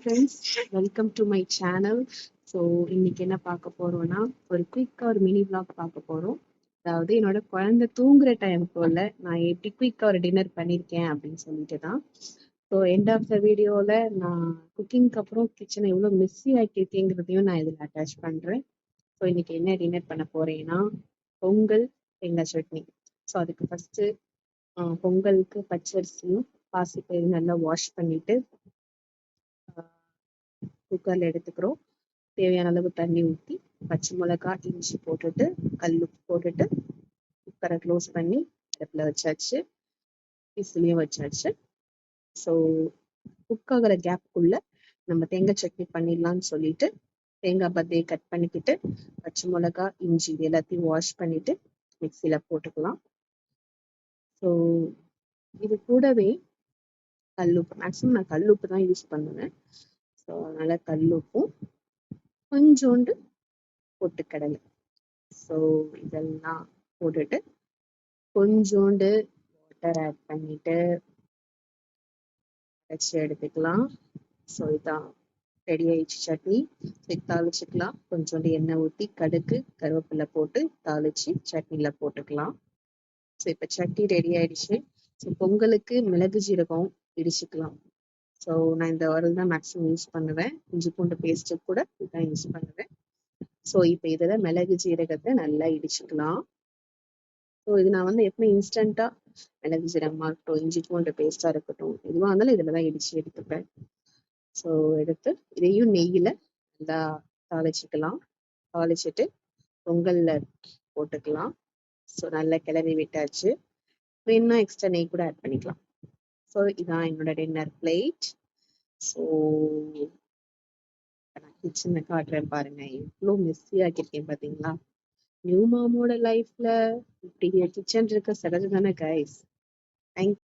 Friends, welcome to my channel. So இன்னைக்கு என்ன பார்க்க போறோம்னா, ஒரு குயிக்காக ஒரு மினி vlog பார்க்க போறோம். அதாவது என்னோட குழந்தை தூங்குற டைம் போல நான் எப்படி குயிக்காக ஒரு டின்னர் பண்ணியிருக்கேன் அப்படின்னு சொல்லிட்டு தான். ஸோ எண்ட் ஆஃப் த வீடியோவில் நான் குக்கிங்க்கு அப்புறம் கிச்சனை எவ்வளோ மிஸ்ஸி ஆக்கியிருக்கேங்கிறதையும் நான் இதில் அட்டாச் பண்ணுறேன். ஸோ இன்னைக்கு என்ன டின்னர் பண்ண போறேன்னா, பொங்கல் தேங்காய் சட்னி. ஸோ அதுக்கு ஃபர்ஸ்ட் பொங்கலுக்கு பச்சரிசியும் பாசிப்பயிறு நல்லா வாஷ் பண்ணிட்டு குக்கர்ல எடுத்துக்கிறோம். தேவையான அளவு தண்ணி ஊற்றி பச்சை மிளகாய் இஞ்சி போட்டுட்டு கல்லுப்பு போட்டுட்டு குக்கரை க்ளோஸ் பண்ணி அடுப்பில் வச்சாச்சு, விசிலையும் வச்சாச்சு. ஸோ குக் ஆகிற கேப்புக்குள்ள நம்ம தேங்காய் சட்னி பண்ணிடலாம்னு சொல்லிட்டு தேங்காய் பத்தையை கட் பண்ணிக்கிட்டு பச்சை மிளகாய் இஞ்சி இது எல்லாத்தையும் வாஷ் பண்ணிட்டு மிக்சியில போட்டுக்கலாம். ஸோ இது கூடவே கல்லுப்பு, மேக்ஸிமம் நான் கல்லுப்பு தான் யூஸ் பண்ணுவேன். ஸோ அதனால கல்லுப்பும் கொஞ்சோண்டு பொட்டுக்கடலை, ஸோ இதெல்லாம் போட்டுட்டு கொஞ்சோண்டு வாட்டர் ஆட் பண்ணிட்டு அரைச்சி எடுத்துக்கலாம். ஸோ இதான் ரெடி ஆயிடுச்சு சட்னி. தாளிச்சுக்கலாம். கொஞ்சோண்டு எண்ணெய் ஊற்றி கடுகு கருவேப்பிலை போட்டு தாளிச்சு சட்னியில போட்டுக்கலாம். ஸோ இப்போ சட்னி ரெடி ஆயிடுச்சு. ஸோ பொங்கலுக்கு மிளகு ஜீரகம் இடிச்சுக்கலாம். ஸோ நான் இந்த வரல் தான் மேக்ஸிமம் யூஸ் பண்ணுவேன். இஞ்சி பூண்டு பேஸ்ட்டு கூட இதுதான் யூஸ் பண்ணுவேன். ஸோ இப்போ இதில் மிளகு ஜீரகத்தை நல்லா இடிச்சுக்கலாம். ஸோ இது நான் வந்து எப்பவுமே இன்ஸ்டண்ட்டாக மிளகு ஜீரகமாக இருக்கட்டும், இஞ்சி பூண்டு பேஸ்ட்டாக இருக்கட்டும், எதுவாக இருந்தாலும் இதில் தான் இடிச்சு எடுத்துப்பேன். ஸோ எடுத்து இதையும் நெய்யில் நல்லா தாளிச்சுக்கலாம். தாளிச்சுட்டு பொங்கலில் போட்டுக்கலாம். ஸோ நல்லா கிளறி விட்டாச்சு. வேணும்னா எக்ஸ்ட்ரா நெய் கூட ஆட் பண்ணிக்கலாம். ஸோ இதான் என்னோட டின்னர் பிளேட். ஸோ நான் கிச்சனை காட்டுறேன் பாருங்க, எவ்வளோ மெஸ்ஸி ஆக்கியிருக்கேன் பார்த்தீங்களா. நியூ மாமோட லைஃப்ல இப்படி கிச்சன் இருக்க சகஜம் தானே கைஸ். தேங்க்